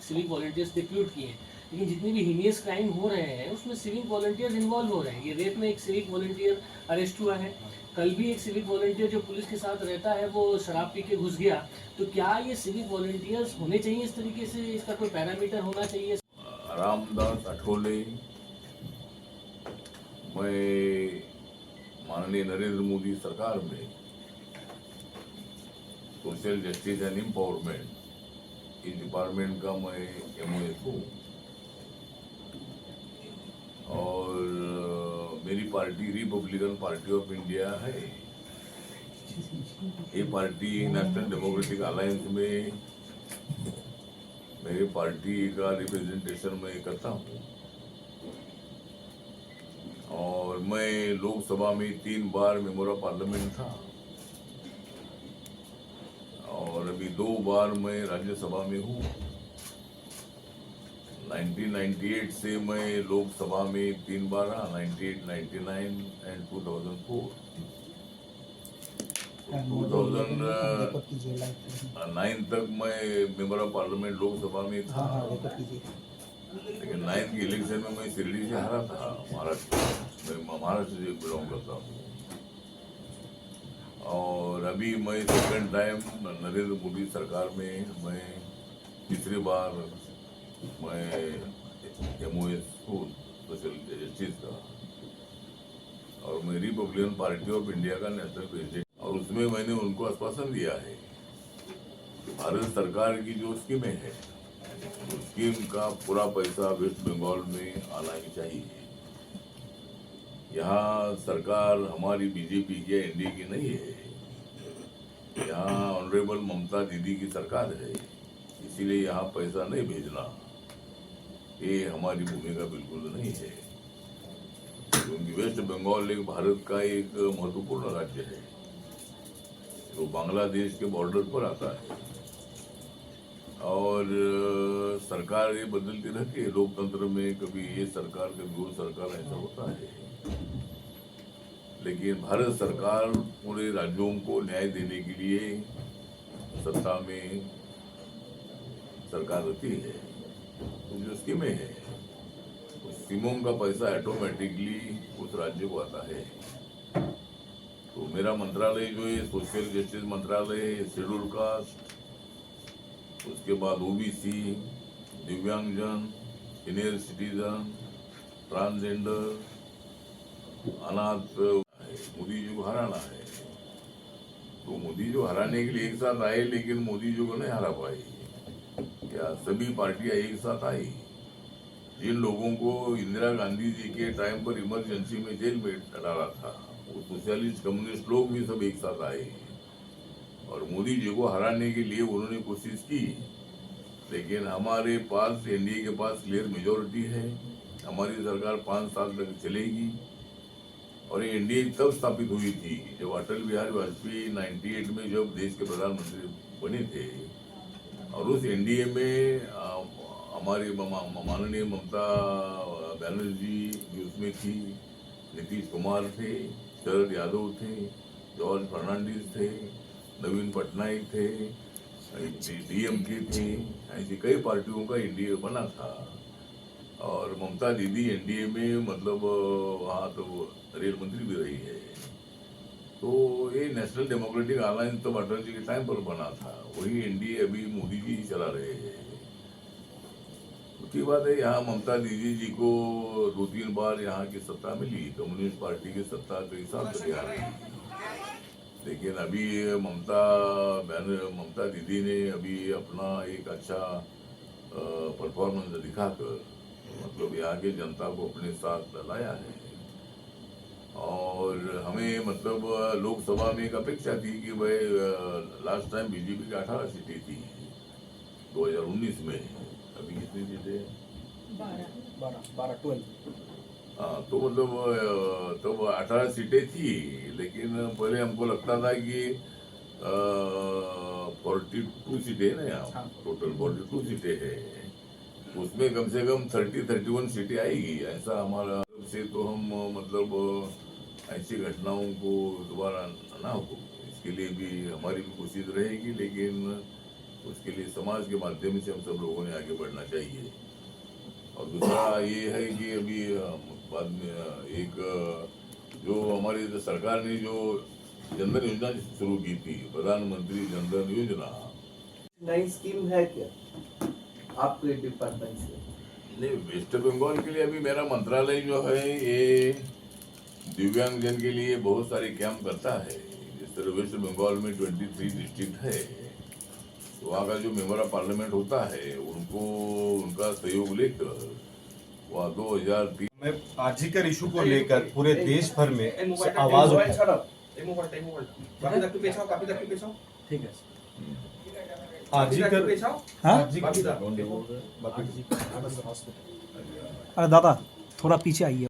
Civic volunteers depute किए हैं, लेकिन जितनी भी हीनियस क्राइम हो रहे हैं उसमें सिविक वॉलंटियर्स इन्वॉल्व हो रहे हैं। ये रेप में एक सिविक वॉलंटियर अरेस्ट हुआ है, कल भी एक सिविक वॉलंटियर जो पुलिस के साथ रहता है वो शराब पी के घुस गया। तो क्या ये सिविक वॉलंटियर्स होने चाहिए इस तरीके से, इसका कोई पैरामीटर होना चाहिए? रामदास अठोले, मैं माननीय नरेंद्र मोदी सरकार में सोशल जस्टिस एंड एम्पावरमेंट इस डिपार्टमेंट का मैं MOS हूँ और मेरी party Republican party of India है। ये पार्टी नेशनल डेमोक्रेटिक अलायंस में मेरी पार्टी का रिप्रेजेंटेशन मैं करता हूँ और मैं लोकसभा में 3 बार मेंबर ऑफ पार्लियामेंट था और अभी 2 बार मैं राज्यसभा में हूँ। 1998 से मैं लोकसभा में 3 बार रहा, 98, 99 एंड 2004। 2009 तक मैं मेंबर ऑफ पार्लियामेंट लोकसभा में था, लेकिन 9 की इलेक्शन में मैं शिरडी से हारा था, महाराष्ट्र। मैं महाराष्ट्र से बिलोंग करता हूँ और अभी मैं सेकंड टाइम नरेंद्र मोदी सरकार में मैं तीसरी बार मैं MOS हूँ सोशल जस्टिस का और मैं रिपब्लिकन पार्टी ऑफ इंडिया का नेशनल प्रेसिडेंट। और उसमें मैंने उनको आश्वासन दिया है कि भारत सरकार की जो स्कीमें हैं उस स्कीम का पूरा पैसा वेस्ट बंगाल में आना ही चाहिए। यहाँ सरकार हमारी बीजेपी की NDA की नहीं है, यहाँ ऑनरेबल ममता दीदी की सरकार है, इसीलिए यहाँ पैसा नहीं भेजना ये हमारी भूमिका बिल्कुल नहीं है, क्योंकि वेस्ट बंगाल एक भारत का एक महत्वपूर्ण राज्य है तो बांग्लादेश के बॉर्डर पर आता है और सरकार ये बदलती रहती है। लोकतंत्र में कभी ये सरकार कभी वो सरकार ऐसा होता है, लेकिन भारत सरकार पूरे राज्यों को न्याय देने के लिए सत्ता में सरकार रहती है। तो जो स्कीमें हैं उस स्कीमों का पैसा ऑटोमेटिकली उस राज्य को आता है। तो मेरा मंत्रालय जो है सोशल जस्टिस मंत्रालय है, शेड्यूल कास्ट, उसके बाद OBC, दिव्यांगजन, सीनियर सिटीजन, ट्रांसजेंडर, अनाथ। मोदी जी को हराना है तो मोदी जी हराने के लिए एक साथ आए, लेकिन मोदी जी को नहीं हरा पाई। क्या सभी पार्टियां एक साथ आई? जिन लोगों को इंदिरा गांधी जी के टाइम पर इमरजेंसी में जेल में डाला था वो सोशलिस्ट कम्युनिस्ट लोग भी सब एक साथ आए और मोदी जी को हराने के लिए उन्होंने कोशिश की, लेकिन हमारे पास NDA के पास क्लियर मेजोरिटी है, हमारी सरकार 5 साल तक चलेगी। और ये NDA तब स्थापित हुई थी जब अटल बिहारी वाजपेयी 98 में जब देश के प्रधानमंत्री बने थे और उस NDA में हमारी माननीय ममता बनर्जी भी उसमें थी, नीतीश कुमार थे, शरद यादव थे, जॉर्ज फर्नांडिस थे, नवीन पटनायक थे, DMK थे, ऐसी कई पार्टियों का NDA बना था और ममता दीदी NDA में मतलब वहाँ तो रेल मंत्री भी रही है। तो ये नेशनल डेमोक्रेटिक अलायंस तो अटल जी के टाइम पर बना था, वही NDA अभी मोदी जी ही चला रहे हैं। उसकी बात है यहाँ ममता दीदी जी को 2-3 बार यहाँ की सत्ता मिली, कम्युनिस्ट पार्टी की सत्ता कई साल तक यहाँ रही, लेकिन अभी ममता दीदी ने अभी अपना एक अच्छा परफॉर्मेंस दिखाकर मतलब यहाँ के जनता को अपने साथ लाया है। और हमें मतलब लोकसभा में एक अपेक्षा थी कि भाई लास्ट टाइम बीजेपी की 18 सीटें थी 2019 में, अभी कितनी सीटें? 12। हाँ, तो मतलब तब 18 सीटें थी, लेकिन पहले हमको लगता था कि 42 सीटें है ना, यहाँ टोटल 42 सीटें है, उसमें कम से कम 30-31 सीटें आएगी, ऐसा हमारा से। तो हम मतलब ऐसी घटनाओं को दोबारा ना हो इसके लिए भी हमारी भी कोशिश रहेगी, लेकिन उसके लिए समाज के माध्यम से हम सब लोगों ने आगे बढ़ना चाहिए। और दूसरा ये है कि अभी बाद में एक जो हमारी सरकार ने जो जनधन योजना शुरू की थी, प्रधानमंत्री जनधन योजना, नई स्कीम है क्या आपके डिपार्टमेंट से? नहीं, वेस्ट बंगाल के लिए अभी मेरा मंत्रालय जो है ये दिव्यांगजन के लिए बहुत सारे कैंप करता है। जिस तरह वेस्ट बंगाल में 23 डिस्ट्रिक्ट है, तो वहाँ का जो मेंबर ऑफ पार्लियामेंट होता है उनको उनका सहयोग लेकर वहाँ 2003 मैं आर्जिकर इशू को लेकर पूरे देश भर में आवाज उठाई। ठीक है आर्जिकर हाँ? आर्जिकर अरे दादा थोड़ा पीछे आइए।